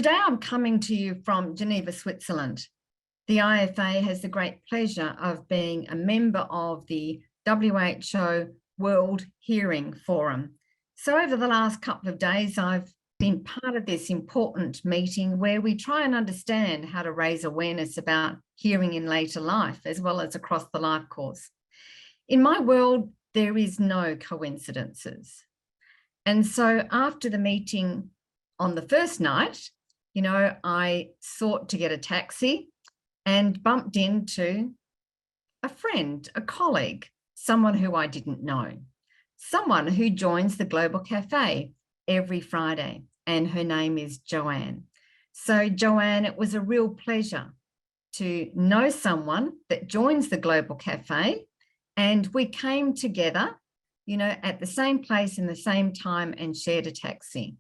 Today I'm coming to you from Geneva, Switzerland. The IFA has the great pleasure of being a member of the WHO World Hearing Forum. So over the last couple of days, I've been part of this important meeting where we try and understand how to raise awareness about hearing in later life, as well as across the life course. In my world, there is no coincidences. And so after the meeting on the first night, I sought to get a taxi and bumped into a friend, a colleague, someone who I didn't know, someone who joins the Global Café every Friday, and her name is Joanne. So Joanne, it was a real pleasure to know someone that joins the Global Café, and we came together, at the same place in the same time and shared a taxi.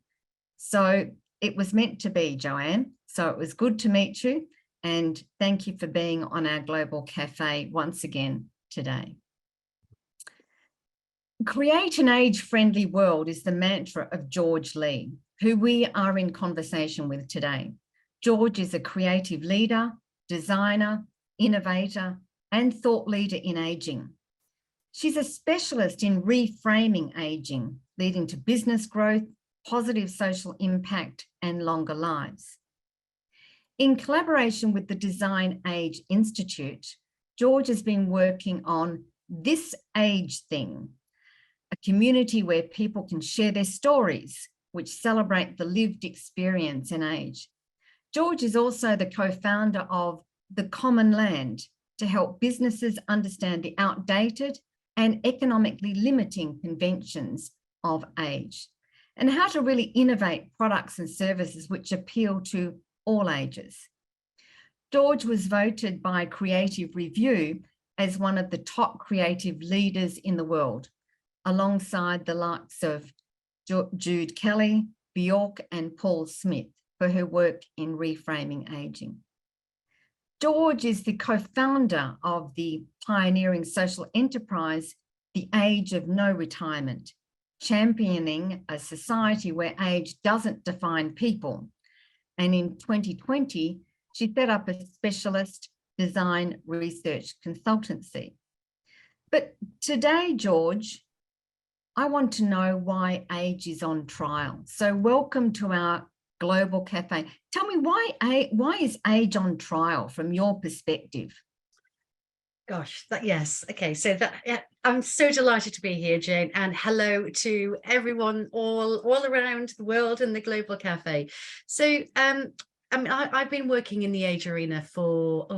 So it was meant to be, Joanne. So it was good to meet you, and thank you for being on our Global Café once again today. Create an age-friendly world is the mantra of George Lee, who we are in conversation with today. George is a creative leader, designer, innovator, and thought leader in aging. She's a specialist in reframing aging, leading to business growth, positive social impact, and longer lives. In collaboration with the Design Age Institute, George has been working on This Age Thing, a community where people can share their stories, which celebrate the lived experience in age. George is also the co-founder of The Common Land to help businesses understand the outdated and economically limiting conventions of age, and how to really innovate products and services which appeal to all ages. George was voted by Creative Review as one of the top creative leaders in the world, alongside the likes of Jude Kelly, Bjork, and Paul Smith for her work in reframing aging. George is the co-founder of the pioneering social enterprise, The Age of No Retirement, championing a society where age doesn't define people. And in 2020, she set up a specialist design research consultancy. But today, George, I want to know why age is on trial. So welcome to our Global Cafe. Tell me, why is age on trial from your perspective? Gosh, yes. Okay, so I'm so delighted to be here, Jane, and hello to everyone all around the world in the Global Cafe. So I've been working in the age arena for,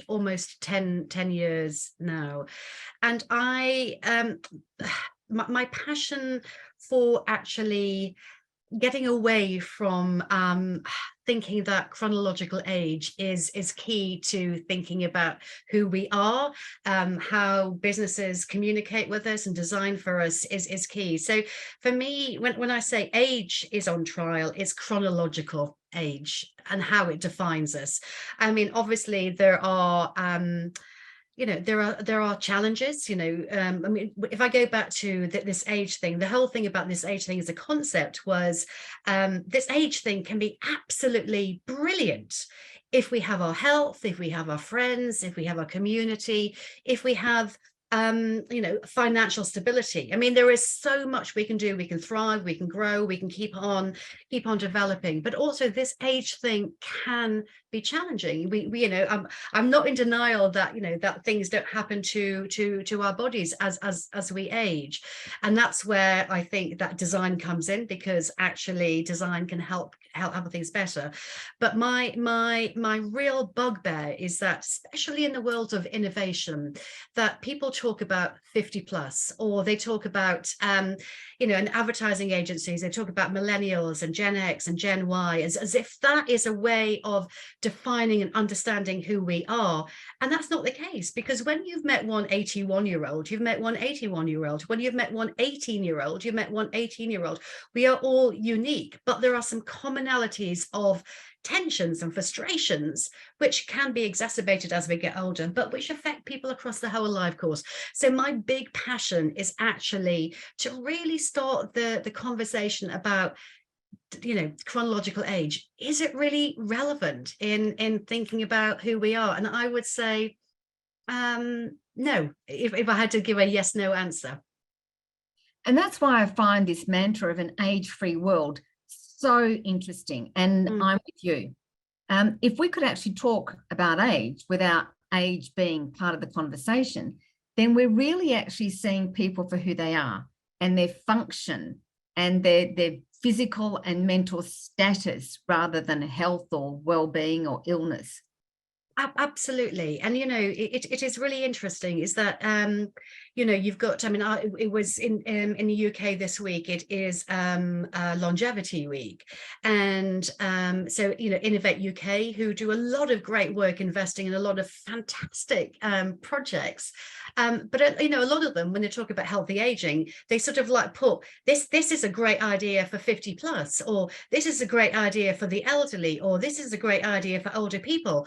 almost 10 years now. And my passion for actually getting away from thinking that chronological age is key to thinking about who we are, how businesses communicate with us and design for us is key. So for me, when I say age is on trial, it's chronological age and how it defines us. I mean, obviously there are there are challenges, I mean, if I go back to this age thing, the whole thing about this age thing as a concept was this age thing can be absolutely brilliant if we have our health, if we have our friends, if we have our community, if we have financial stability. I mean, there is so much we can do. We can thrive, we can grow, we can keep on developing. But also this age thing can be challenging. I'm not in denial that that things don't happen to our bodies as we age, and that's where I think that design comes in, because actually design can help other things better. But my real bugbear is that, especially in the world of innovation, that people talk about 50 plus, or they talk about in advertising agencies, they talk about millennials and Gen X and Gen Y as if that is a way of defining and understanding who we are. And that's not the case, because when you've met one 81-year-old, you've met one 81-year-old. When you've met one 18-year-old, you've met one 18-year-old. We are all unique, but there are some commonalities of tensions and frustrations which can be exacerbated as we get older, but which affect people across the whole life course. So my big passion is actually to really start the conversation about chronological age, is it really relevant in thinking about who we are? And I would say no, if I had to give a yes no answer. And that's why I find this mantra of an age-free world so interesting. And I'm with you. If we could actually talk about age without age being part of the conversation, then we're really actually seeing people for who they are and their function and their physical and mental status rather than health or well-being or illness. Absolutely. And it is really interesting is that you've got, it was in the UK this week, it is longevity week, and so Innovate UK, who do a lot of great work investing in a lot of fantastic projects, but a lot of them, when they talk about healthy aging, they sort of like put this is a great idea for 50 plus, or this is a great idea for the elderly, or this is a great idea for older people.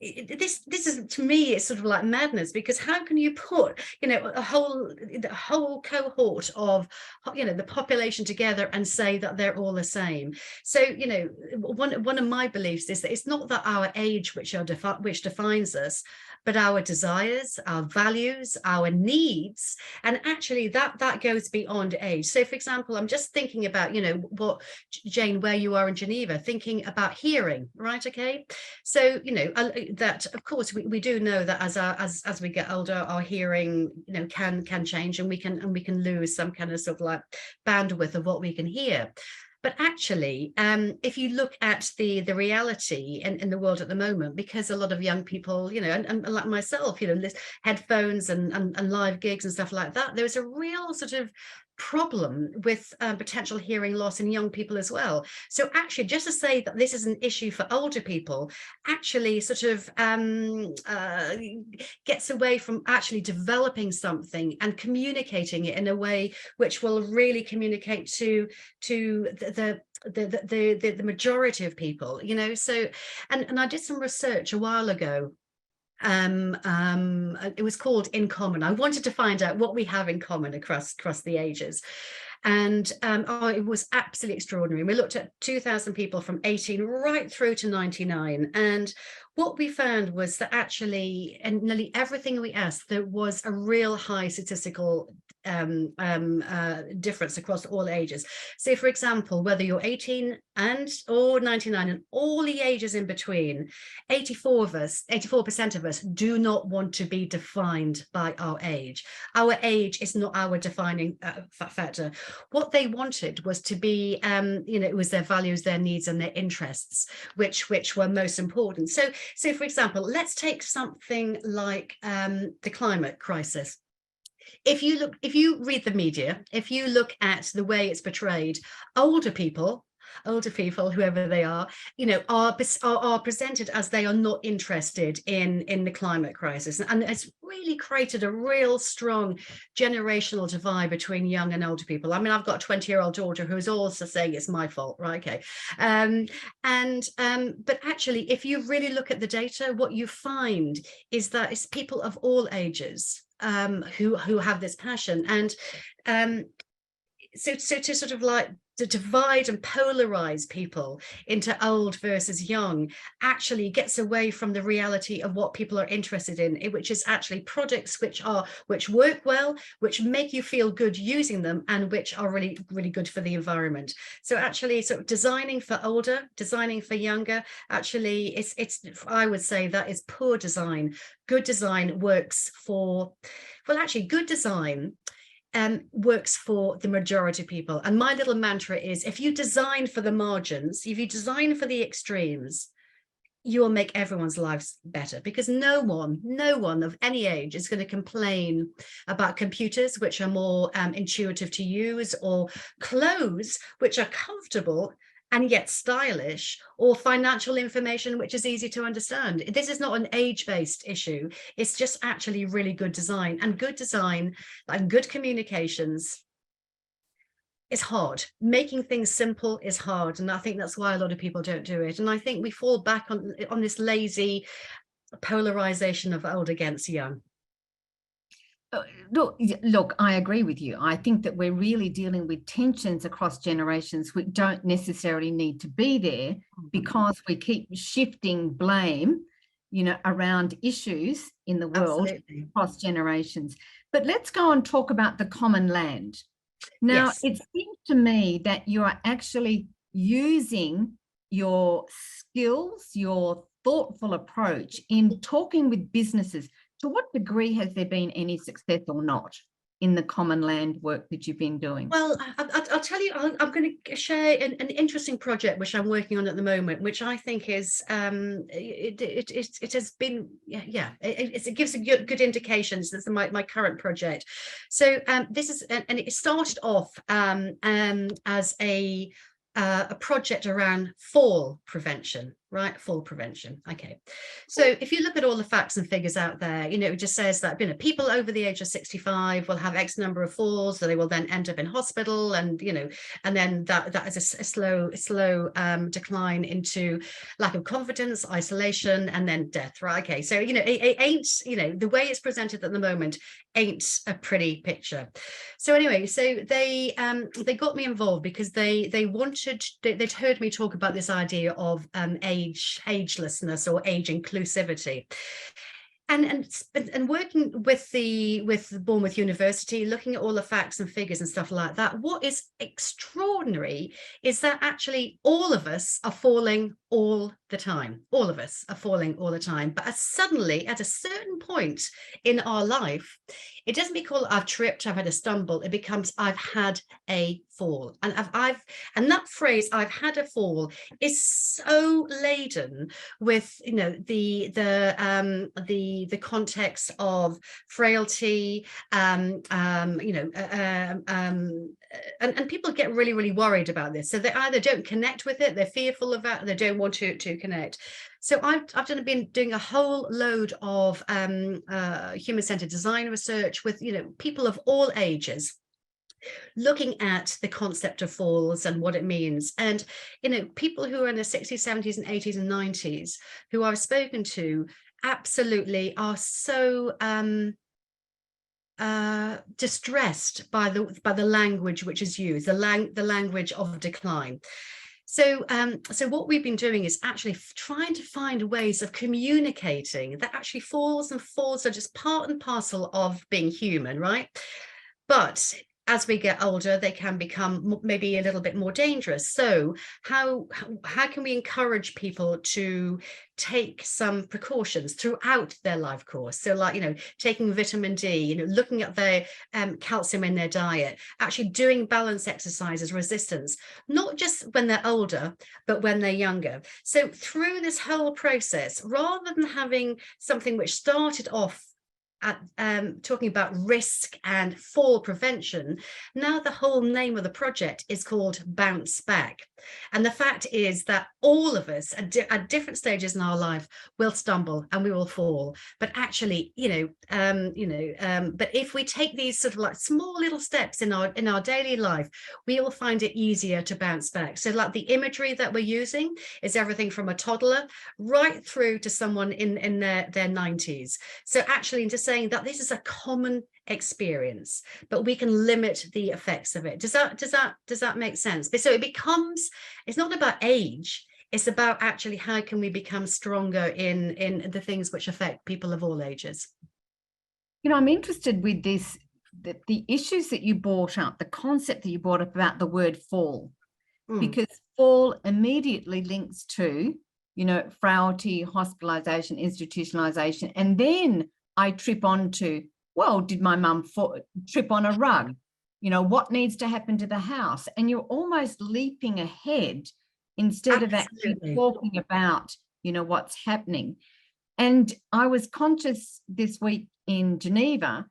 This is, to me, it's sort of like madness, because how can you put the whole cohort of the population together and say that they're all the same? So one of my beliefs is that it's not that our age which defines us, but our desires, our values, our needs, and actually that goes beyond age. So for example, I'm just thinking about what, Jane, where you are in Geneva, thinking about hearing, right? Okay, so that of course we do know that as we get older, our hearing can change, and we can lose some kind of sort of like bandwidth of what we can hear. But actually, if you look at the reality in the world at the moment, because a lot of young people, and like myself, headphones and live gigs and stuff like that, there's a real sort of problem with potential hearing loss in young people as well. So actually, just to say that this is an issue for older people actually sort of gets away from actually developing something and communicating it in a way which will really communicate to the majority of people, so and I did some research a while ago. It was called In Common. I wanted to find out what we have in common across the ages. And it was absolutely extraordinary. We looked at 2,000 people from 18 right through to 99. And what we found was that actually, in nearly everything we asked, there was a real high statistical difference across all ages. So for example, whether you're 18 or 99 and all the ages in between, 84% of us do not want to be defined by our age. Our age is not our defining factor. What they wanted was to be it was their values, their needs, and their interests which were most important. So for example, let's take something like the climate crisis. If you read the media, if you look at the way it's portrayed, older people, whoever they are presented as they are not interested in the climate crisis, and it's really created a real strong generational divide between young and older people. I mean, I've got a 20-year-old daughter who's also saying it's my fault, right? Okay, but actually, if you really look at the data, what you find is that it's people of all ages who have this passion, and so to sort of like to divide and polarize people into old versus young actually gets away from the reality of what people are interested in, which is actually products which work well, which make you feel good using them, and which are really, really good for the environment. So actually, sort of designing for older, designing for younger, actually it's I would say that is poor design. Good design works for, well, actually good design works for the majority of people. And my little mantra is, if you design for the margins, if you design for the extremes, you will make everyone's lives better, because no one of any age is going to complain about computers which are more intuitive to use, or clothes which are comfortable and yet stylish, or financial information which is easy to understand. This is not an age-based issue. It's just actually really good design, and good design and good communications is hard. Making things simple is hard, and I think that's why a lot of people don't do it. And I think we fall back on this lazy polarization of old against young. Look, I agree with you. I think that we're really dealing with tensions across generations which don't necessarily need to be there, because we keep shifting blame, around issues in the world Absolutely. across generations. But let's go and talk about the common land. Now, Yes. it seems to me that you are actually using your skills, your thoughtful approach in talking with businesses. To what degree has there been any success or not in the common land work that you've been doing? Well, I'll tell you, I'm going to share an interesting project which I'm working on at the moment, which I think is it has been it gives a good indications. This is my current project. So this is, and it started off as a project around fall prevention, right? Fall prevention. Okay. So if you look at all the facts and figures out there, it just says that, people over the age of 65 will have X number of falls, so they will then end up in hospital, and, and then that is a slow decline into lack of confidence, isolation, and then death, right? Okay. So, it ain't, the way it's presented at the moment ain't a pretty picture. So anyway, so they got me involved because they'd heard me talk about this idea of agelessness or age inclusivity. And working with Bournemouth University, looking at all the facts and figures and stuff like that, what is extraordinary is that actually all of us are falling all the time. All of us are falling all the time. But suddenly, at a certain point in our life, it doesn't become I've tripped, I've had a stumble. It becomes I've had a fall. And and that phrase, I've had a fall, is so laden with the context of frailty, and people get really worried about this. So they either don't connect with it, they're fearful of that, they don't want to connect. So I've been doing a whole load of human-centered design research with people of all ages, looking at the concept of falls and what it means. And people who are in their 60s, 70s and 80s and 90s who I've spoken to absolutely are so distressed by the language which is used, the language of decline. So what we've been doing is actually trying to find ways of communicating that actually falls are just part and parcel of being human, right? But as we get older, they can become maybe a little bit more dangerous. So how can we encourage people to take some precautions throughout their life course? So like, taking vitamin D, looking at their calcium in their diet, actually doing balance exercises, resistance, not just when they're older, but when they're younger. So through this whole process, rather than having something which started off at talking about risk and fall prevention, now the whole name of the project is called Bounce Back. And the fact is that all of us at different stages in our life will stumble and we will fall. But actually, but if we take these sort of like small little steps in our daily life, we will find it easier to bounce back. So like the imagery that we're using is everything from a toddler right through to someone in their 90s. So actually, just saying that this is a common experience, but we can limit the effects of it. Does that make sense? So it's not about age, it's about actually how can we become stronger in the things which affect people of all ages. I'm interested with this, the issues that you brought up, the concept that you brought up about the word fall, because fall immediately links to frailty, hospitalization, institutionalization, and then I trip onto, well, did my mum trip on a rug? What needs to happen to the house? And you're almost leaping ahead instead of actually talking about, what's happening. And I was conscious this week in Geneva,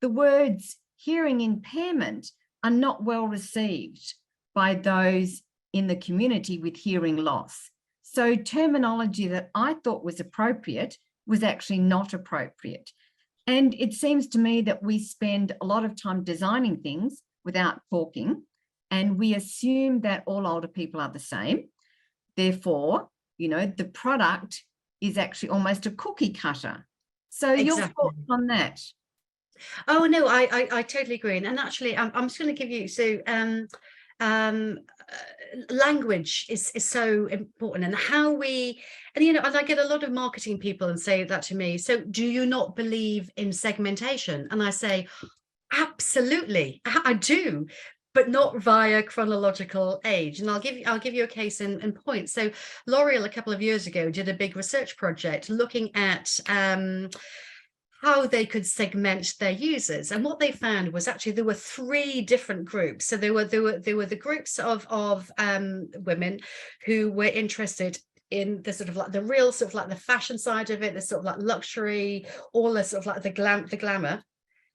the words hearing impairment are not well received by those in the community with hearing loss. So terminology that I thought was appropriate was actually not appropriate. And it seems to me that we spend a lot of time designing things without talking, and we assume that all older people are the same. Therefore, the product is actually almost a cookie cutter. So your thoughts on that? Oh no, I totally agree. And actually, I'm just going to give you um, language is so important, and how we, and I get a lot of marketing people and say that to me. So, do you not believe in segmentation? And I say, absolutely, I do, but not via chronological age. And I'll give you a case in point. So L'Oreal a couple of years ago did a big research project looking at how they could segment their users, and what they found was actually there were three different groups. So there were the groups of women who were interested in the sort of like the real sort of like the fashion side of it, the sort of like luxury, all the sort of like the glamour.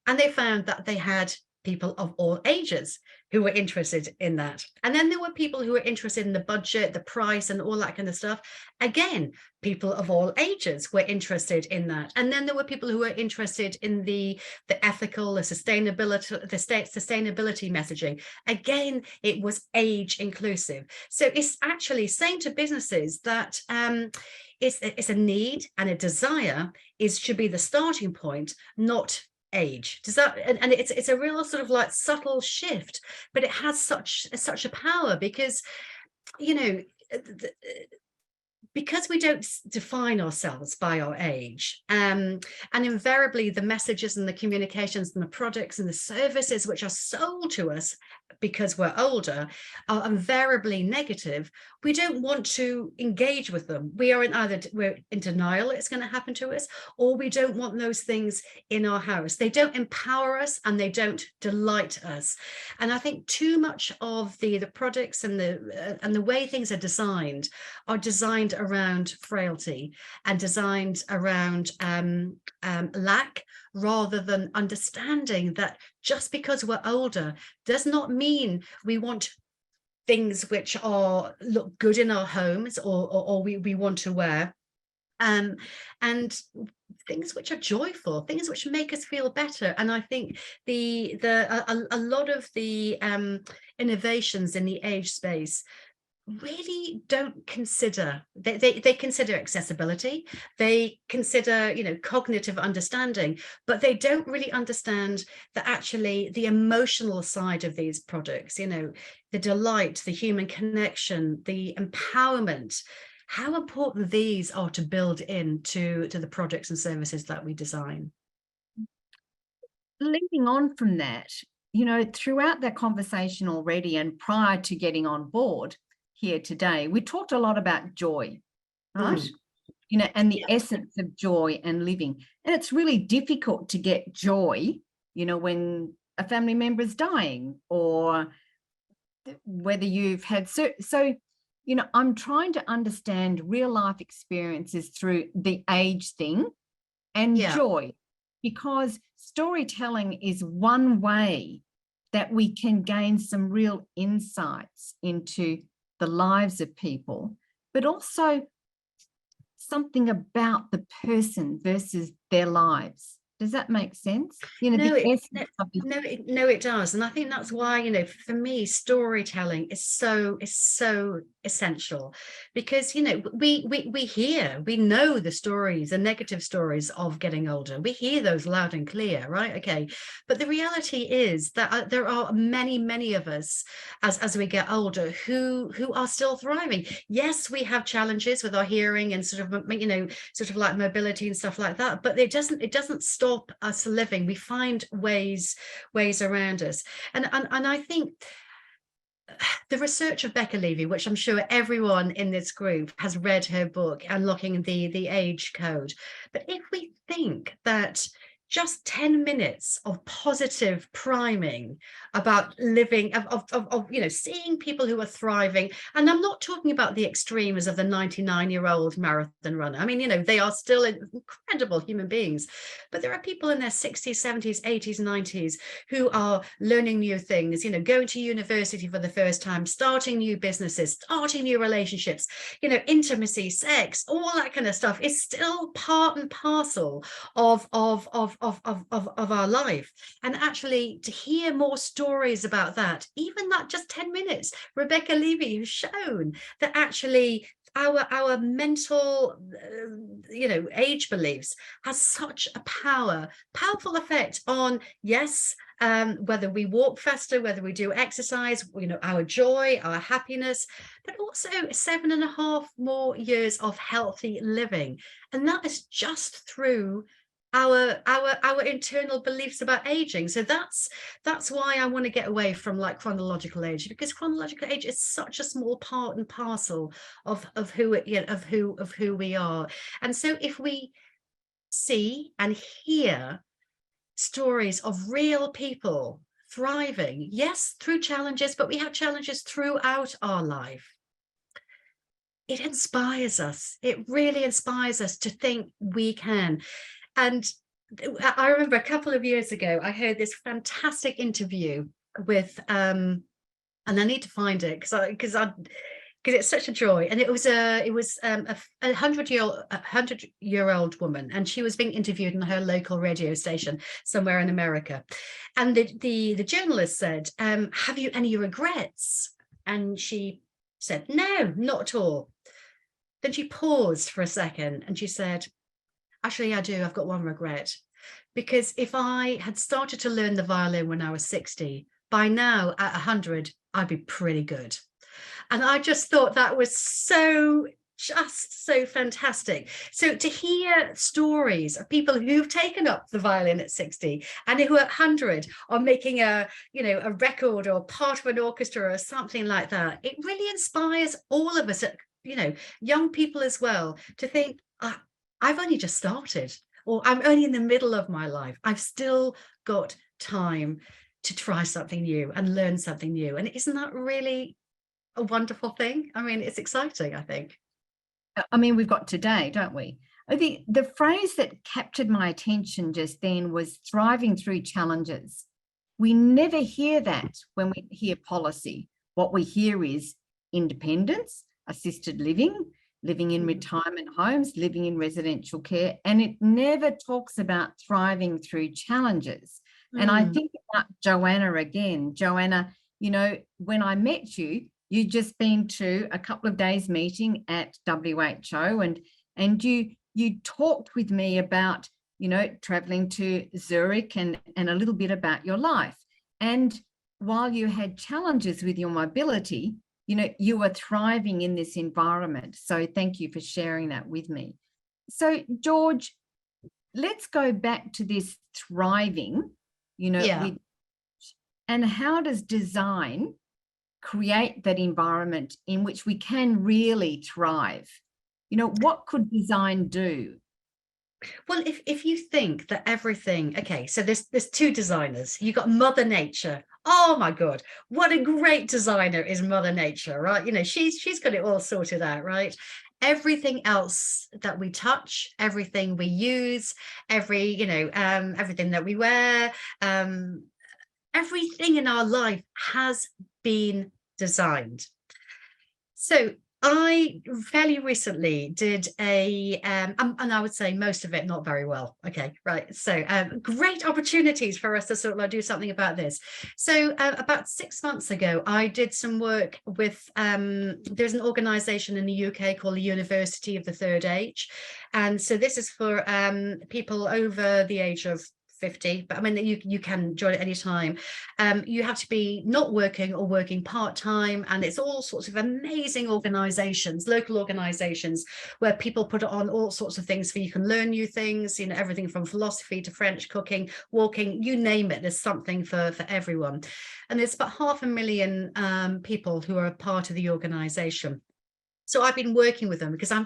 And they found that they had people of all ages who were interested in that. And then there were people who were interested in the budget, the price, and all that kind of stuff. Again, people of all ages were interested in that. And then there were people who were interested in the ethical, the sustainability messaging. Again, it was age inclusive. So it's actually saying to businesses that it's a need and a desire should be the starting point, not age. Does that, and it's a real sort of like subtle shift, but it has such a power, because because we don't define ourselves by our age, and invariably the messages and the communications and the products and the services which are sold to us because we're older are invariably negative. We don't want to engage with them. We're in denial it's going to happen to us, or we don't want those things in our house. They don't empower us and they don't delight us. And I think too much of the products and the way things are designed around frailty and designed around lack, rather than understanding that just because we're older does not mean we want things which look good in our homes, or we want to wear, and things which are joyful, things which make us feel better. And I think a lot of the innovations in the age space really don't consider, they consider accessibility, they consider cognitive understanding, but they don't really understand that actually the emotional side of these products, the delight, the human connection, the empowerment, how important these are to build into the products and services that we design. Leading on from that, throughout that conversation already and prior to getting on board here today, we talked a lot about joy, right? And the essence of joy and living. And it's really difficult to get joy, when a family member is dying, or whether you've had so I'm trying to understand real life experiences through the age thing and joy, because storytelling is one way that we can gain some real insights into the lives of people, but also something about the person versus their lives. Does that make sense? No, it does. And I think that's why, for me, storytelling is so essential, because, we know the stories, the negative stories of getting older. We hear those loud and clear, right? Okay. But the reality is that there are many of us as we get older who are still thriving. Yes, we have challenges with our hearing and sort of like mobility and stuff like that, but it doesn't stop us living. We find ways around us. And I think the research of Becca Levy, which I'm sure everyone in this group has read her book, Unlocking the Age Code. But if we think that just 10 minutes of positive priming about living, of seeing people who are thriving. And I'm not talking about the extremes of the 99-year-old marathon runner. I mean, they are still incredible human beings, but there are people in their 60s, 70s, 80s, 90s who are learning new things, going to university for the first time, starting new businesses, starting new relationships, intimacy, sex, all that kind of stuff is still part and parcel of our life. And actually to hear more stories about that, even that just 10 minutes, Rebecca Levy has shown that actually our mental, age beliefs has such a powerful effect on, yes, whether we walk faster, whether we do exercise, our joy, our happiness, but also 7.5 more years of healthy living. And that is just through our internal beliefs about aging. So that's why I want to get away from like chronological age, because chronological age is such a small part and parcel of who of who we are. And so if we see and hear stories of real people thriving, yes, through challenges, but we have challenges throughout our life, it inspires us. It really inspires us to think we can. And I remember a couple of years ago, I heard this fantastic interview with, and I need to find it because it's such a joy. And it was a 100-year-old woman, and she was being interviewed in her local radio station somewhere in America. And the journalist said, "Have you any regrets?" And she said, "No, not at all." Then she paused for a second and she said, "Actually, I do. I've got one regret, because if I had started to learn the violin when I was 60, by now at 100, I'd be pretty good." And I just thought that was just so fantastic. So to hear stories of people who've taken up the violin at 60 and who at 100 are making a record or part of an orchestra or something like that, it really inspires all of us, young people as well, to think, I've only just started, or I'm only in the middle of my life. I've still got time to try something new and learn something new. And isn't that really a wonderful thing? I mean, it's exciting, I think. I mean, we've got today, don't we? I think the phrase that captured my attention just then was thriving through challenges. We never hear that when we hear policy. What we hear is independence, assisted living, living in retirement homes, living in residential care, and it never talks about thriving through challenges. And I think about Joanna again. Joanna, when I met you, you'd just been to a couple of days meeting at WHO, and you talked with me about, traveling to Zurich and a little bit about your life. And while you had challenges with your mobility, you were thriving in this environment. So thank you for sharing that with me. So George, let's go back to this thriving, and how does design create that environment in which we can really thrive? What could design do? Well, if you think that everything, okay, so there's two designers. You got Mother Nature. Oh my God, what a great designer is Mother Nature, right? She's got it all sorted out, right? Everything else that we touch, everything we use, everything that we wear, everything in our life has been designed. So I fairly recently did and I would say most of it not very well. Okay, right. So great opportunities for us to sort of do something about this. So about 6 months ago, I did some work with, there's an organization in the UK called the University of the Third Age. And so this is for people over the age of 50, but I mean, you can join at any time. You have to be not working or working part-time, and it's all sorts of amazing organizations, local organizations, where people put on all sorts of things for you can learn new things, everything from philosophy to French cooking, walking, you name it, there's something for everyone. And there's about 500,000 people who are a part of the organization. So I've been working with them because I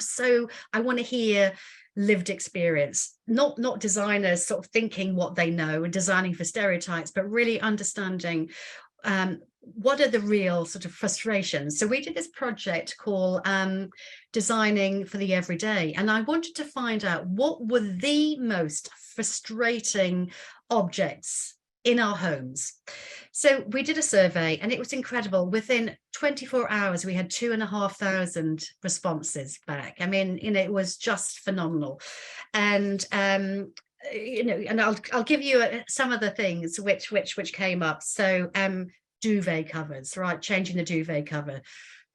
want to hear lived experience, not designers sort of thinking what they know and designing for stereotypes, but really understanding what are the real sort of frustrations. So we did this project called Designing for the Everyday, and I wanted to find out what were the most frustrating objects in our homes. So we did a survey, and it was incredible. Within 24 hours, we had 2,500 responses back. I mean, it was just phenomenal. And and I'll give you some of the things which came up. So duvet covers, right? Changing the duvet cover.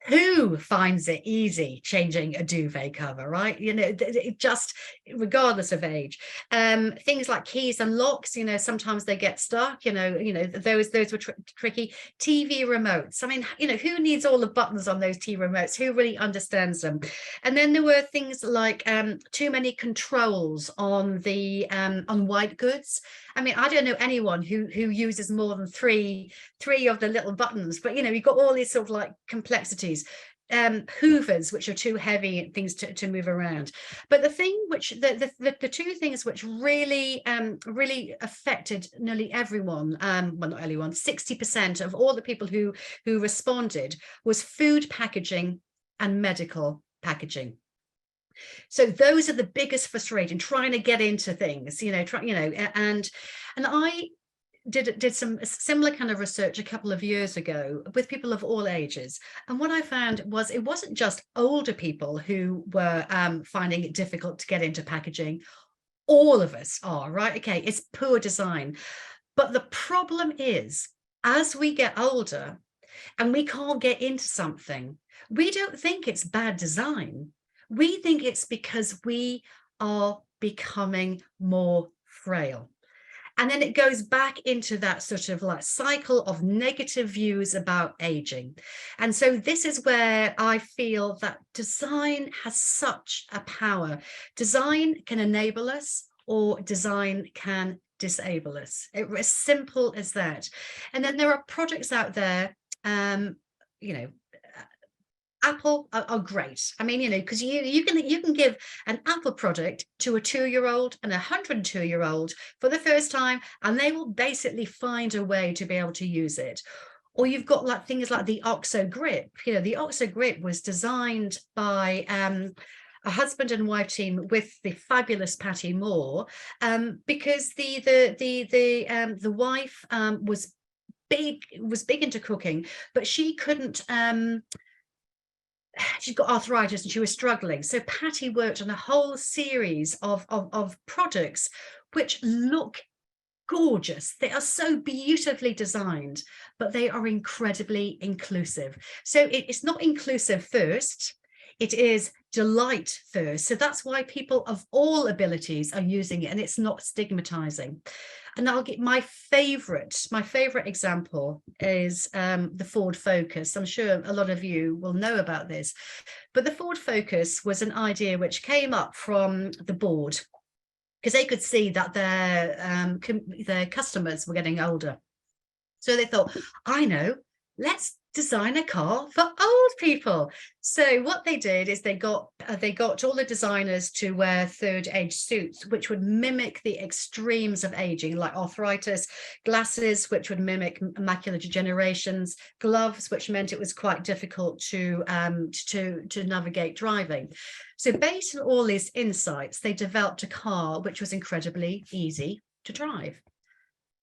Who finds it easy changing a duvet cover, right? You know, it just regardless of age. Things like keys and locks, you know, sometimes they get stuck, those were tricky. TV remotes. I mean, you know, who needs all the buttons on those TV remotes? Who really understands them? And then there were things like too many controls on the on white goods. I mean, I don't know anyone who uses more than three of the little buttons, but you know, you've got all these sort of like complexities. Hoovers, which are too heavy things to move around. But the thing which the two things which really really affected nearly everyone, well, not everyone, 60% of all the people who responded, was food packaging and medical packaging. So those are the biggest frustration, trying to get into things, and I did some similar kind of research a couple of years ago with people of all ages. And what I found was it wasn't just older people who were finding it difficult to get into packaging. All of us are, right? Okay, it's poor design. But the problem is, as we get older and we can't get into something, we don't think it's bad design. We think it's because we are becoming more frail. And then it goes back into that sort of like cycle of negative views about aging. And so this is where I feel that design has such a power. Design can enable us, or design can disable us. It's as simple as that. And then there are projects out there, Apple are great. I mean, because you can give an Apple product to a 2-year-old and a 102-year-old for the first time, and they will basically find a way to be able to use it. Or you've got like things like the OXO Grip. You know, the OXO Grip was designed by a husband and wife team with the fabulous Patty Moore, because the wife was big into cooking, but she couldn't. She's got arthritis and she was struggling. So Patty worked on a whole series of products which look gorgeous. They are so beautifully designed, but they are incredibly inclusive. So it's not inclusive first, it is delight first. So that's why people of all abilities are using it, and it's not stigmatizing. And I'll get my favorite example is the Ford Focus. I'm sure a lot of you will know about this, but the Ford Focus was an idea which came up from the board because they could see that their customers were getting older. So they thought, I know, let's design a car for old people. So what they did is they got all the designers to wear third age suits, which would mimic the extremes of aging, like arthritis, glasses, which would mimic macular degenerations, gloves, which meant it was quite difficult to navigate driving. So based on all these insights, they developed a car which was incredibly easy to drive.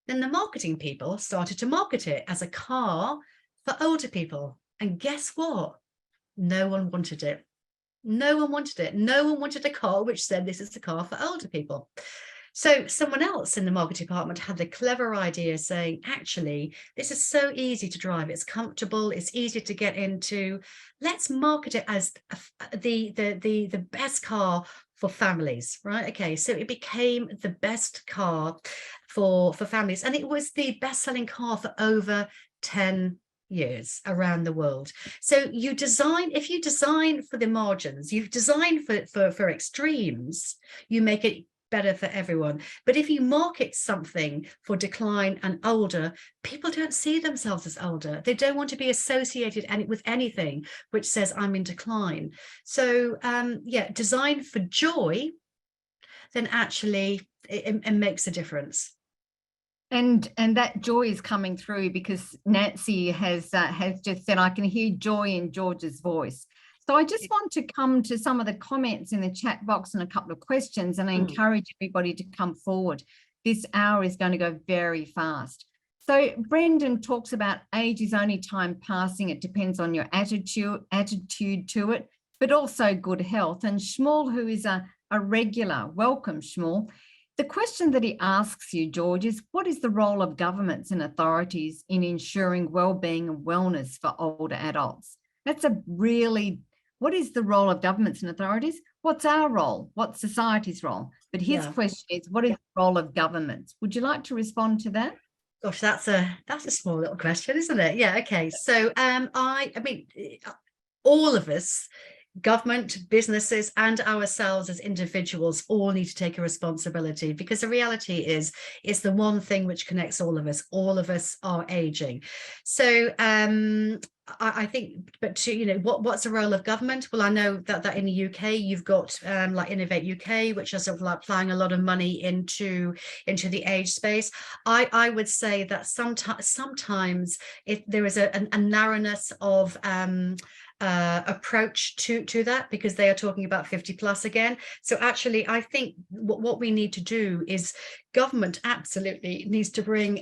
Then the marketing people started to market it as a car for older people. And guess what? No one wanted it. No one wanted it. No one wanted a car which said this is a car for older people. So someone else in the marketing department had the clever idea saying, actually, this is so easy to drive. It's comfortable. It's easy to get into. Let's market it as the best car for families, right? Okay, so it became the best car for families. And it was the best-selling car for over 10 years around the world. So if you design for the margins, you design for extremes, you make it better for everyone. But if you market something for decline and older, people don't see themselves as older. They don't want to be associated with anything which says I'm in decline. So design for joy, then actually it makes a difference. And that joy is coming through because Nancy has just said, I can hear joy in George's voice. So I just want to come to some of the comments in the chat box and a couple of questions, and I encourage everybody to come forward. This hour is going to go very fast. So Brendan talks about age is only time passing. It depends on your attitude to it, but also good health. And Shmuel, who is a regular, welcome Shmuel. The question that he asks you, George, is what is the role of governments and authorities in ensuring well-being and wellness for older adults? That's a really, what is the role of governments and authorities? What's our role? What's society's role? But his Yeah. question is, what is the role of governments? Would you like to respond to that? Gosh, that's a small little question, isn't it? Yeah. Okay. So I mean, all of us, government, businesses, and ourselves as individuals all need to take a responsibility, because the reality is it's the one thing which connects all of us. All of us are aging. So I think, but to, you know, what's the role of government? Well, I know that in the UK you've got like Innovate UK, which are sort of like applying a lot of money into the age space. I would say that sometimes there is a narrowness of approach to that, because they are talking about 50 plus again. So actually, I think what we need to do is government absolutely needs to bring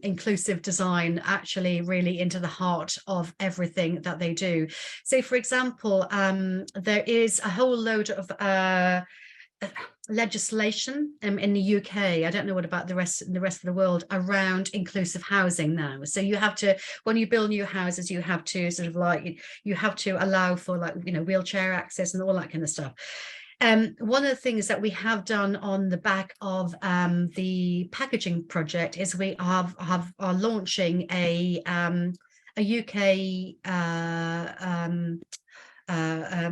inclusive design actually really into the heart of everything that they do. So for example, there is a whole load of legislation in the UK. I don't know what about the rest of the world around inclusive housing now. So you have to, when you build new houses, you have to sort of like, you have to allow for, like, you know, wheelchair access and all that kind of stuff. One of the things that we have done on the back of the packaging project is we are launching a UK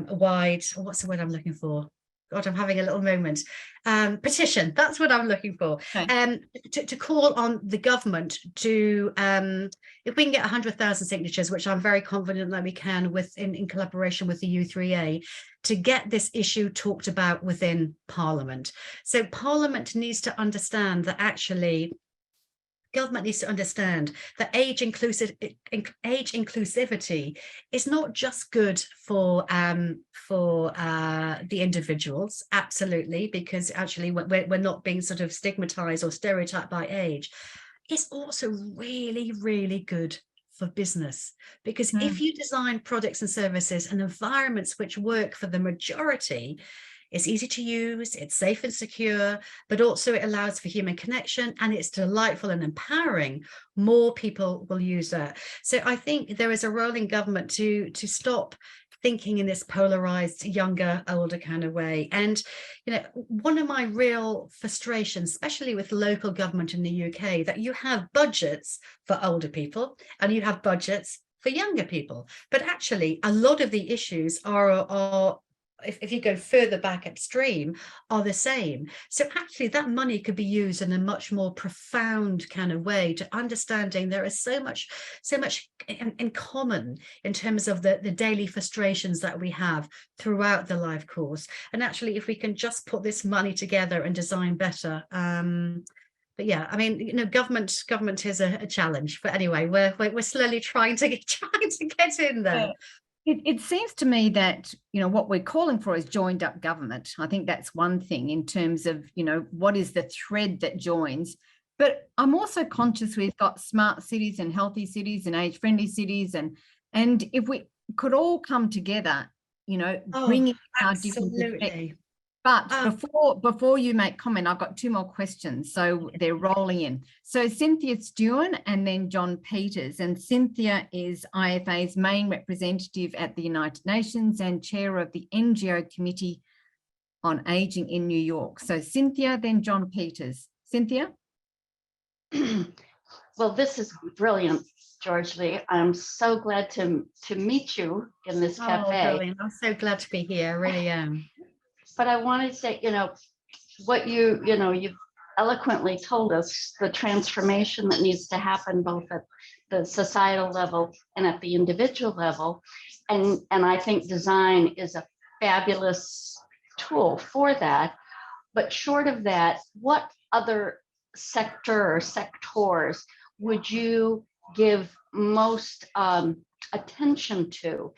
wide, what's the word I'm looking for? God, I'm having a little moment. Petition, that's what I'm looking for. Okay. To call on the government to, if we can get 100,000 signatures, which I'm very confident that we can in collaboration with the U3A, to get this issue talked about within Parliament. So Parliament needs to understand that actually government needs to understand that age inclusivity is not just good for the individuals, absolutely, because actually we're not being sort of stigmatized or stereotyped by age. It's also really, really good for business, because if you design products and services and environments which work for the majority, it's easy to use, it's safe and secure, but also it allows for human connection, and it's delightful and empowering, more people will use that. So I think there is a role in government to stop thinking in this polarized younger, older kind of way. And, you know, one of my real frustrations, especially with local government in the UK, that you have budgets for older people and you have budgets for younger people. But actually, a lot of the issues are if you go further back upstream, are the same. So actually that money could be used in a much more profound kind of way, to understanding there is so much in common in terms of the daily frustrations that we have throughout the life course. And actually, if we can just put this money together and design better, but yeah, I mean, you know, government is a challenge. But anyway, we're slowly trying to get in there. Yeah. It seems to me that, you know, what we're calling for is joined up government. I think that's one thing in terms of, you know, what is the thread that joins. But I'm also conscious we've got smart cities and healthy cities and age-friendly cities. And if we could all come together, you know, bringing our different perspectives. Absolutely. But before you make comment, I've got two more questions. So they're rolling in. So Cynthia Stewart and then John Peters. And Cynthia is IFA's main representative at the United Nations and chair of the NGO Committee on Aging in New York. So Cynthia, then John Peters. Cynthia? Well, this is brilliant, George Lee. I'm so glad to meet you in this cafe. Brilliant. I'm so glad to be here. I really am. But I want to say, you know, what you've eloquently told us, the transformation that needs to happen both at the societal level and at the individual level. And I think design is a fabulous tool for that. But short of that, what other sector or sectors would you give most attention to?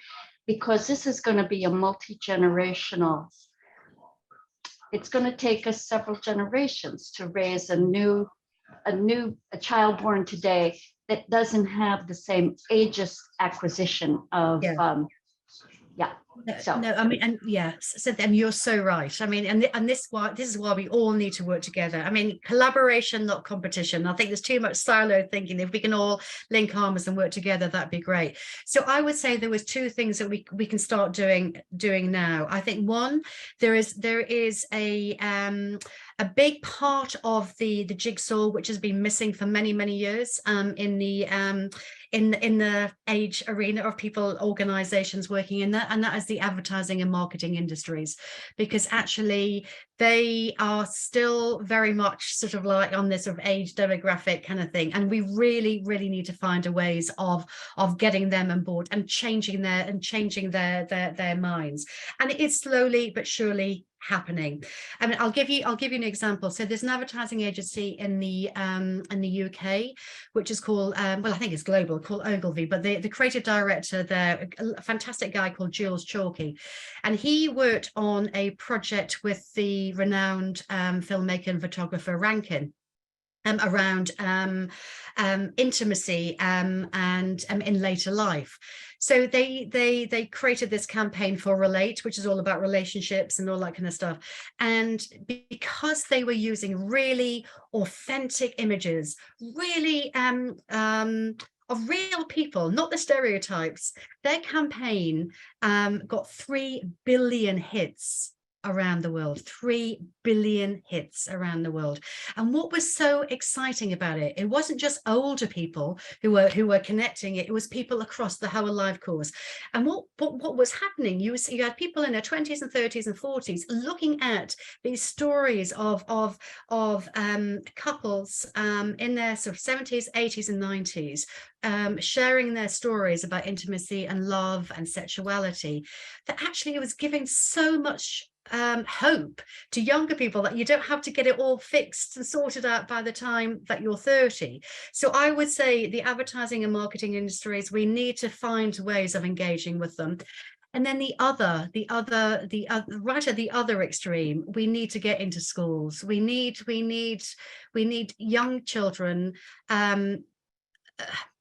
Because this is going to be a multi-generational. It's going to take us several generations to raise a child born today that doesn't have the same ageist acquisition of So No, I mean, and yeah, so then you're so right. I mean, and this is why we all need to work together. I mean, collaboration, not competition. I think there's too much silo thinking. If we can all link arms and work together, that'd be great. So I would say there was two things that we can start doing now. I think one, there is a big part of the jigsaw which has been missing for many years in the age arena of people, organizations working in that, and that is the advertising and marketing industries, because actually they are still very much sort of like on this sort of age demographic kind of thing, and we really need to find a ways of getting them on board and changing their minds, and it is slowly but surely happening. I mean, I'll give you an example. So there's an advertising agency in the UK, which is called well, I think it's global, called Ogilvy, but the creative director there, a fantastic guy called Jules Chalky, and he worked on a project with the renowned filmmaker and photographer Rankin around intimacy and in later life. So they created this campaign for Relate, which is all about relationships and all that kind of stuff. And because they were using really authentic images, really of real people, not the stereotypes, their campaign got 3 billion hits around the world, 3 billion hits around the world. And what was so exciting about it, it wasn't just older people who were connecting it was people across the whole life course. And what was happening, you had people in their 20s and 30s and 40s looking at these stories of couples in their sort of 70s, 80s and 90s, sharing their stories about intimacy and love and sexuality, that actually it was giving so much hope to younger people that you don't have to get it all fixed and sorted out by the time that you're 30. So I would say the advertising and marketing industries, we need to find ways of engaging with them. And then right at the other extreme, we need to get into schools. We need young children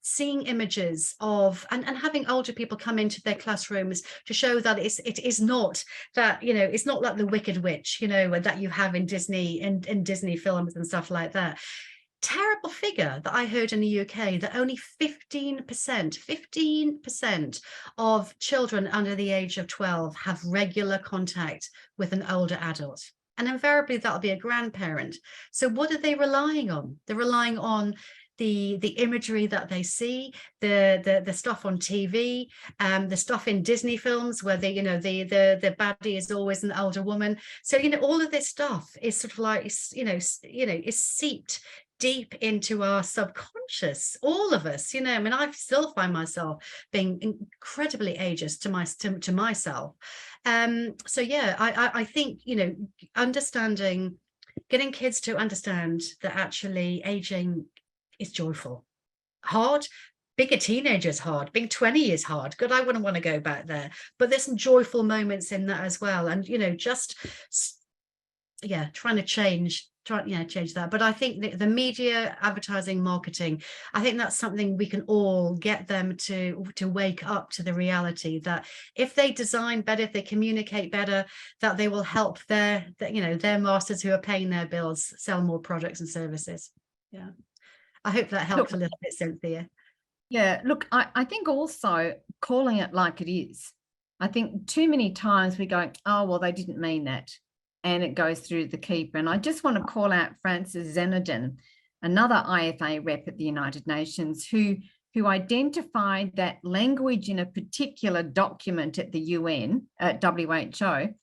seeing images of and having older people come into their classrooms to show that it is not that, you know, it's not like the Wicked Witch, you know, that you have in Disney in Disney films and stuff like that. Terrible figure that I heard in the UK, that only 15% of children under the age of 12 have regular contact with an older adult. And invariably that'll be a grandparent. So what are they relying on? They're relying on the imagery that they see, the stuff on TV, the stuff in Disney films where the baddie is always an older woman. So, you know, all of this stuff is sort of like, is seeped deep into our subconscious, all of us, you know. I mean, I still find myself being incredibly ageist to myself. So yeah, I think, you know, getting kids to understand that actually aging is joyful. Hard, being a teenager is hard, being 20 is hard. God, I wouldn't want to go back there, but there's some joyful moments in that as well. And, you know, just trying to change that. But I think the media, advertising, marketing, I think that's something we can all get them to wake up to the reality that if they design better, if they communicate better, that they will help their masters who are paying their bills sell more products and services. Yeah, I hope that helped a little bit, Cynthia. Yeah, look, I think also calling it like it is. I think too many times we go, oh, well, they didn't mean that. And it goes through the keeper. And I just want to call out Frances Zenedin, another IFA rep at the United Nations, who identified that language in a particular document at the UN, at WHO,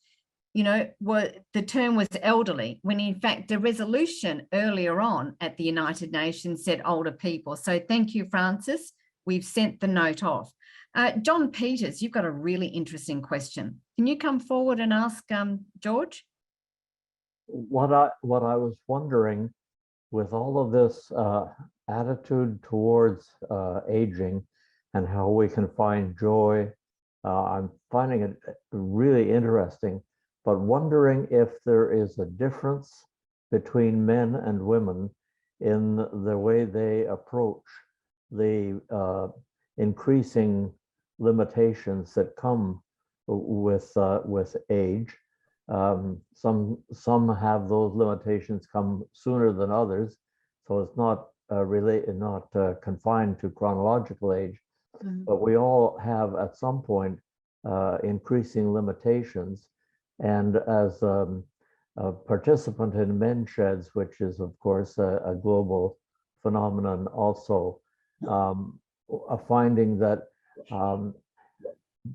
you know, the term was elderly, when in fact the resolution earlier on at the United Nations said older people. So thank you, Frances. We've sent the note off. John Peters, you've got a really interesting question. Can you come forward and ask George? What I was wondering, with all of this attitude towards aging and how we can find joy, I'm finding it really interesting, but wondering if there is a difference between men and women in the way they approach the increasing limitations that come with age. Some have those limitations come sooner than others, so it's not confined to chronological age. But we all have at some point increasing limitations. And as a participant in men's sheds, which is of course a global phenomenon also, a finding that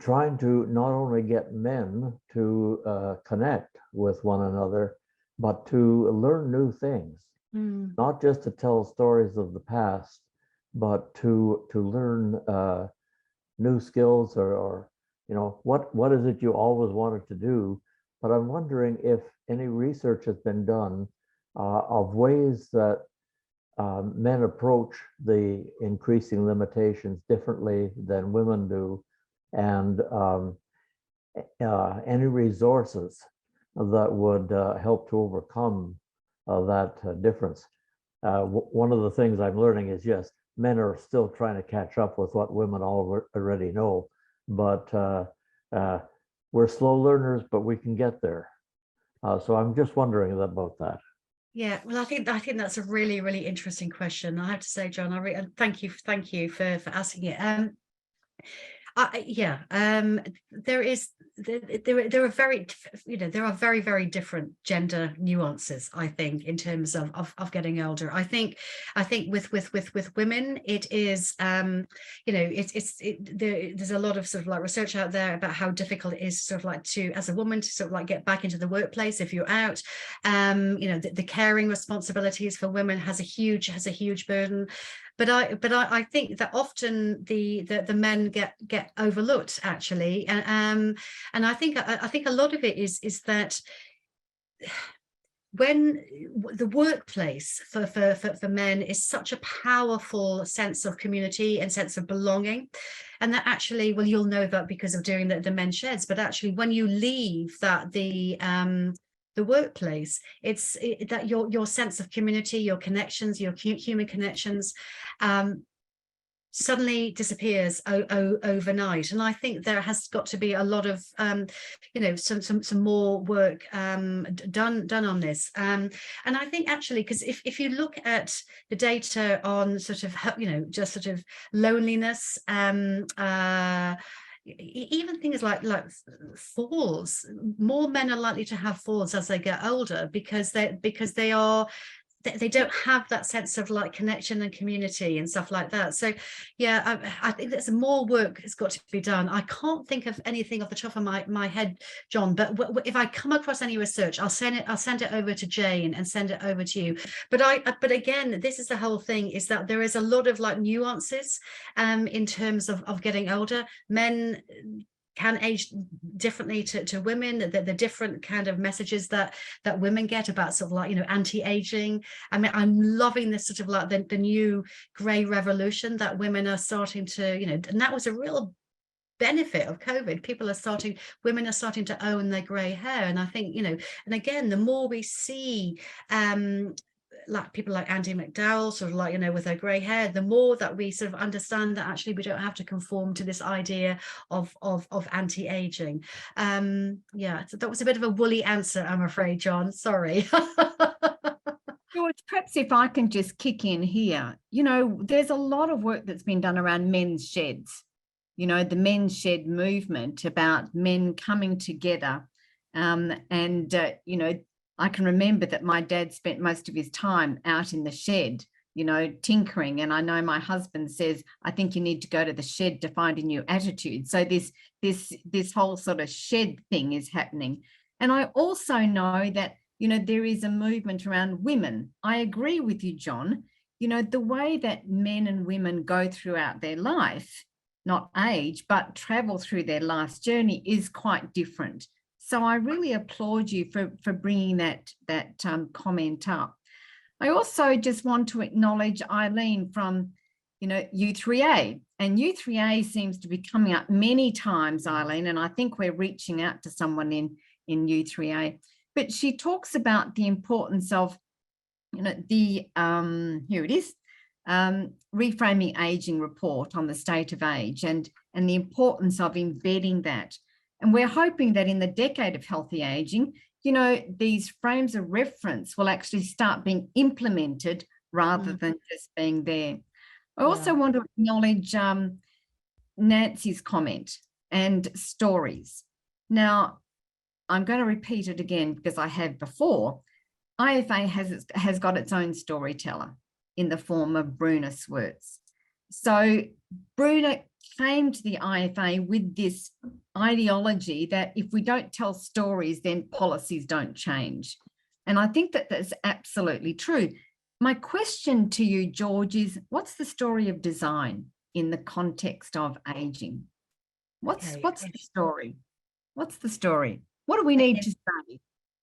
trying to not only get men to connect with one another, but to learn new things, not just to tell stories of the past, but to learn new skills, or what is it you always wanted to do. But I'm wondering if any research has been done of ways that men approach the increasing limitations differently than women do, and any resources that would help to overcome that difference. One of the things I'm learning is, yes, men are still trying to catch up with what women already know, but we're slow learners, but we can get there. So I'm just wondering about that. Yeah, well, I think that's a really, really interesting question. I have to say, John, thank you for asking it. There are very, very, very different gender nuances, I think, in terms of getting older. I think with women, it is there's a lot of sort of like research out there about how difficult it is sort of like to, as a woman, to sort of like get back into the workplace if you're out. The caring responsibilities for women has a huge burden. But I think that often the men get overlooked, actually, and I think a lot of it is that when the workplace for men is such a powerful sense of community and sense of belonging, and that actually, well, you'll know that because of doing the men's sheds, but actually when you leave the workplace, it's that your sense of community, your connections, your human connections suddenly disappears overnight. And I think there has got to be a lot of some more work done on this. And I think actually, because if you look at the data on sort of just sort of loneliness, even things like falls, more men are likely to have falls as they get older, because they don't have that sense of like connection and community and stuff like that. So yeah, I think there's more work that's got to be done. I can't think of anything off the top of my head, John, but if I come across any research, I'll send it over to Jane and send it over to you. But again, this is the whole thing, is that there is a lot of like nuances in terms of getting older. Men can age differently to women. The different kind of messages that women get about sort of like anti-aging. I mean, I'm loving this sort of like the new grey revolution that women are starting to and that was a real benefit of COVID. Women are starting to own their grey hair, and I think and again, the more we see like people like Andy McDowell sort of like with her grey hair, the more that we sort of understand that actually we don't have to conform to this idea of anti-aging. Yeah, so that was a bit of a woolly answer, I'm afraid, John, sorry. George, perhaps if I can just kick in here, there's a lot of work that's been done around men's sheds, the men's shed movement, about men coming together, I can remember that my dad spent most of his time out in the shed, tinkering. And I know my husband says, I think you need to go to the shed to find a new attitude. So this whole sort of shed thing is happening. And I also know that, there is a movement around women. I agree with you, John. The way that men and women go throughout their life, not age, but travel through their life's journey, is quite different. So I really applaud you for bringing that comment up. I also just want to acknowledge Eileen from, U3A, and U3A seems to be coming up many times, Eileen, and I think we're reaching out to someone in U3A. But she talks about the importance of, here it is, Reframing Aging report on the state of age, and the importance of embedding that. And we're hoping that in the decade of healthy aging, you know, these frames of reference will actually start being implemented rather than just being there. I also want to acknowledge Nancy's comment and stories. Now, I'm going to repeat it again because I have before. IFA has got its own storyteller in the form of Bruna Swerts. So Bruna came to the IFA with this ideology that if we don't tell stories, then policies don't change. And I think that that's absolutely true. My question to you, George, is what's the story of design in the context of aging? What's the story? What's the story? What do we need to say?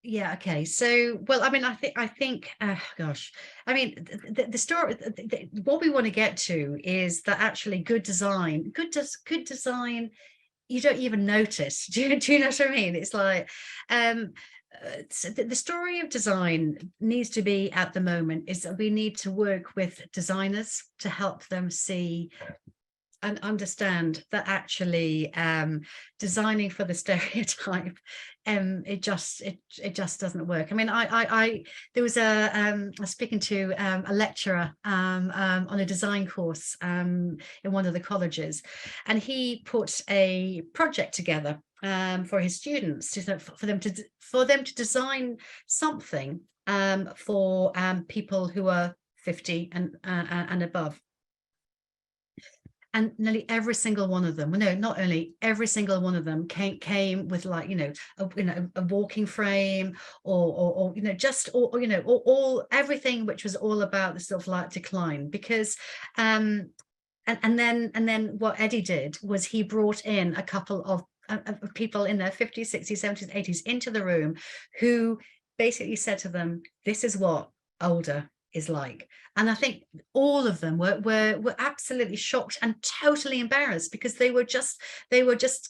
Yeah. Okay. So, well, I mean, I think, gosh, I mean, the story, what we want to get to is that actually good design, you don't even notice. Do you know what I mean? It's like, so the story of design needs to be at the moment is that we need to work with designers to help them see and understand that actually designing for the stereotype, it just doesn't work. I mean, there was I was speaking to a lecturer on a design course in one of the colleges, and he put a project together for his students for them to design something for people who are 50 and above. And nearly every single one of them, well, no, not only every single one of them came with, like, a walking frame or just all everything which was all about the sort of like decline, because and then what Eddie did was he brought in a couple of people in their 50s, 60s, 70s, 80s into the room who basically said to them, this is what older is like. And I think all of them were absolutely shocked and totally embarrassed, because they were just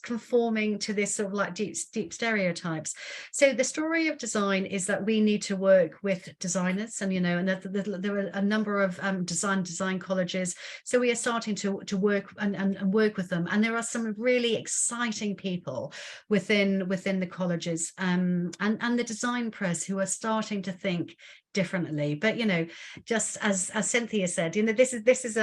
conforming to this sort of like deep stereotypes. So the story of design is that we need to work with designers, and and there are a number of design colleges. So we are starting to work and work with them, and there are some really exciting people within the colleges and the design press who are starting to think differently. But just as Cynthia said, this is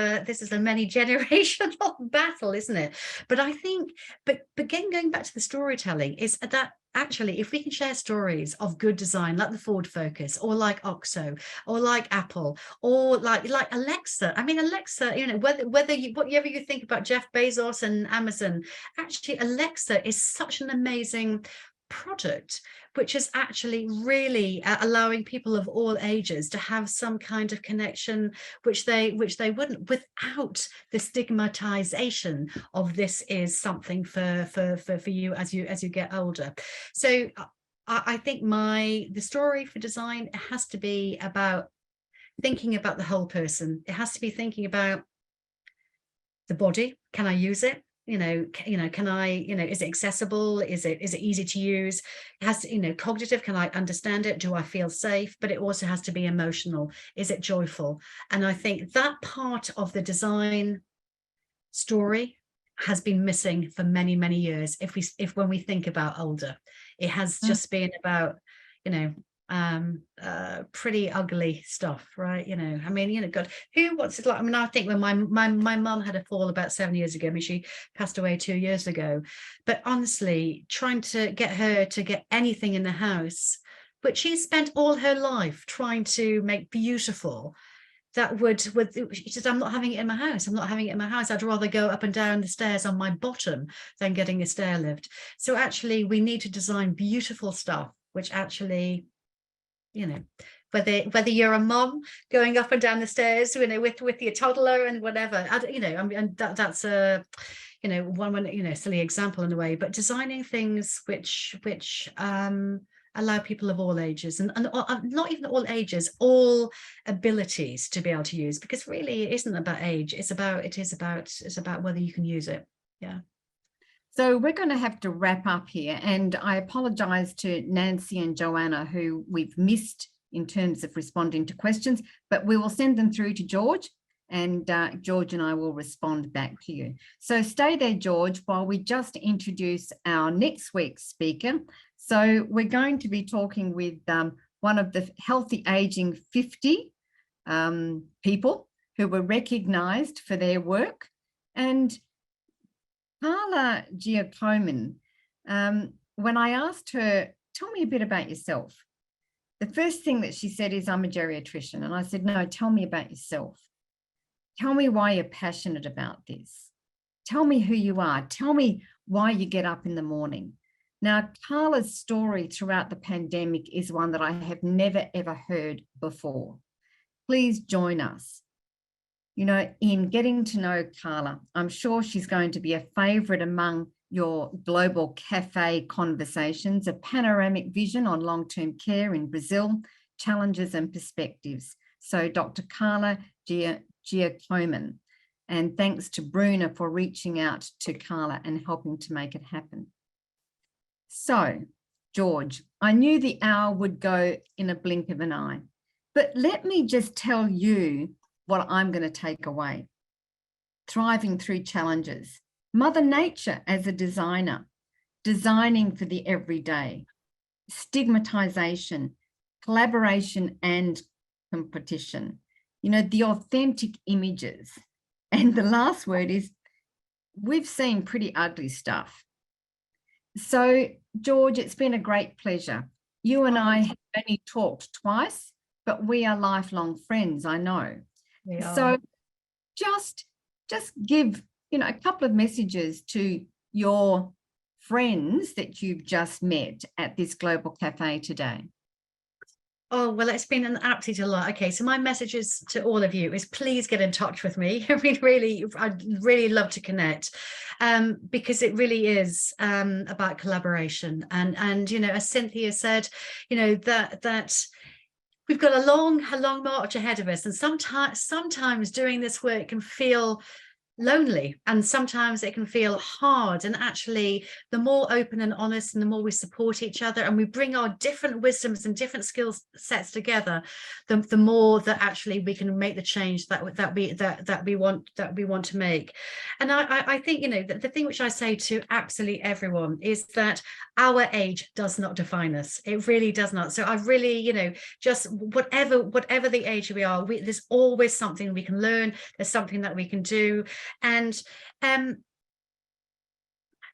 a many generational battle, isn't it? But I think, but again, going back to the storytelling, is that actually, if we can share stories of good design, like the Ford Focus, or like OXO, or like Apple, or like Alexa. I mean, Alexa, whatever you think about Jeff Bezos and Amazon, actually Alexa is such an amazing product, which is actually really allowing people of all ages to have some kind of connection which they wouldn't, without the stigmatization of this is something for you as you get older. So I think the story for design has to be about thinking about the whole person. It has to be thinking about the body. Can I use it? Can I, is it accessible? Is it easy to use? It has to, cognitive, can I understand it? Do I feel safe? But it also has to be emotional. Is it joyful? And I think that part of the design story has been missing for many, many years. When we think about older, it has just been about, pretty ugly stuff, right? I mean, God, who wants it like? I mean, I think when my mum had a fall about 7 years ago, I mean, she passed away 2 years ago, but honestly, trying to get her to get anything in the house, but she spent all her life trying to make beautiful, that she said, I'm not having it in my house. I'm not having it in my house. I'd rather go up and down the stairs on my bottom than getting a stair lift. So actually, we need to design beautiful stuff, which actually, whether you're a mom going up and down the stairs, with your toddler and whatever, I mean, that's a, one silly example in a way, but designing things which allow people of all ages and not even all ages, all abilities to be able to use, because really it isn't about age. It's about whether you can use it. Yeah. So we're going to have to wrap up here, and I apologise to Nancy and Joanna, who we've missed in terms of responding to questions, but we will send them through to George, and George and I will respond back to you. So stay there, George, while we just introduce our next week's speaker. So we're going to be talking with one of the Healthy Aging 50 people who were recognised for their work. And Carla Giacomin, when I asked her, tell me a bit about yourself, the first thing that she said is, I'm a geriatrician. And I said, no, tell me about yourself. Tell me why you're passionate about this. Tell me who you are. Tell me why you get up in the morning. Now, Carla's story throughout the pandemic is one that I have never, ever heard before. Please join us, you know, in getting to know Carla. I'm sure she's going to be a favourite among your global cafe conversations, a panoramic vision on long-term care in Brazil, challenges and perspectives. So Dr. Carla Giacomin, and thanks to Bruna for reaching out to Carla and helping to make it happen. So, George, I knew the hour would go in a blink of an eye, but let me just tell you what I'm going to take away. Thriving through challenges. Mother Nature as a designer, designing for the everyday, stigmatization, collaboration and competition, you know, the authentic images. And the last word is, we've seen pretty ugly stuff. So, George, it's been a great pleasure. You and I have only talked twice, but we are lifelong friends, I know. So just give, you know, a couple of messages to your friends that you've just met at this Global Cafe today. Oh, well, it's been an absolute delight. Okay, so my messages to all of you is please get in touch with me. I mean, really, I'd really love to connect because it really is about collaboration. And you know, as Cynthia said, you know, that we've got a long march ahead of us. And sometimes doing this work can feel lonely, and sometimes it can feel hard. And actually, the more open and honest and the more we support each other and we bring our different wisdoms and different skill sets together, the more that actually we can make the change that we want to make. And I think, you know, the thing which I say to absolutely everyone is that our age does not define us. It really does not. So I really, you know, just whatever the age we are, there's always something we can learn. There's something that we can do. And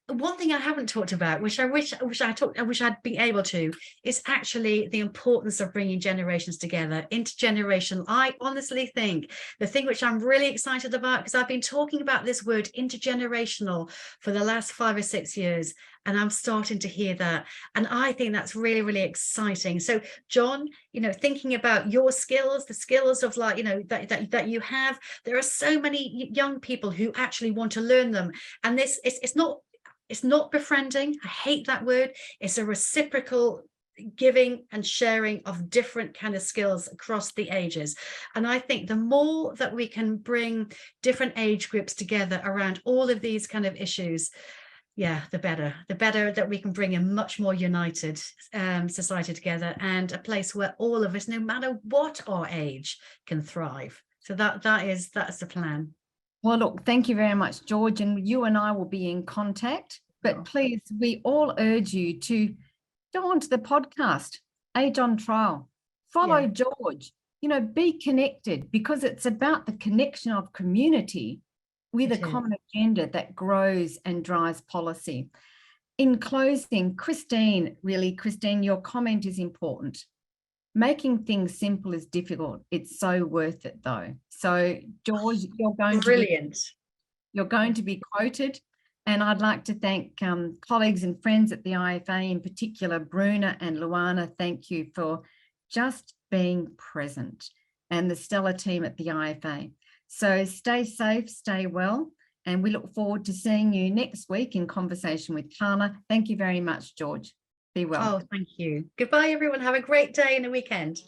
one thing I haven't talked about, which I wish I'd been able to, is actually the importance of bringing generations together, intergenerational. I honestly think the thing which I'm really excited about, because I've been talking about this word intergenerational for the last 5 or 6 years, and I'm starting to hear that. And I think that's really, really exciting. So, John, you know, thinking about your skills, the skills of, like, you know, that you have, there are so many young people who actually want to learn them. And this it's not befriending. I hate that word. It's a reciprocal giving and sharing of different kind of skills across the ages. And I think the more that we can bring different age groups together around all of these kind of issues, yeah, the better that we can bring a much more united society together, and a place where all of us, no matter what our age, can thrive. So that's the plan. Well, look, thank you very much, George, and you and I will be in contact, but please, we all urge you to go onto the podcast, Age on Trial, follow George, you know, be connected, because it's about the connection of community with a common agenda that grows and drives policy. In closing, Christine, your comment is important. Making things simple is difficult. It's so worth it, though. So, George, you're going to be quoted. And I'd like to thank colleagues and friends at the IFA, in particular, Bruna and Luana. Thank you for just being present, and the stellar team at the IFA. So stay safe, stay well, and we look forward to seeing you next week in conversation with Carla. Thank you very much, George. Be well. Oh, thank you. Goodbye, everyone. Have a great day and a weekend.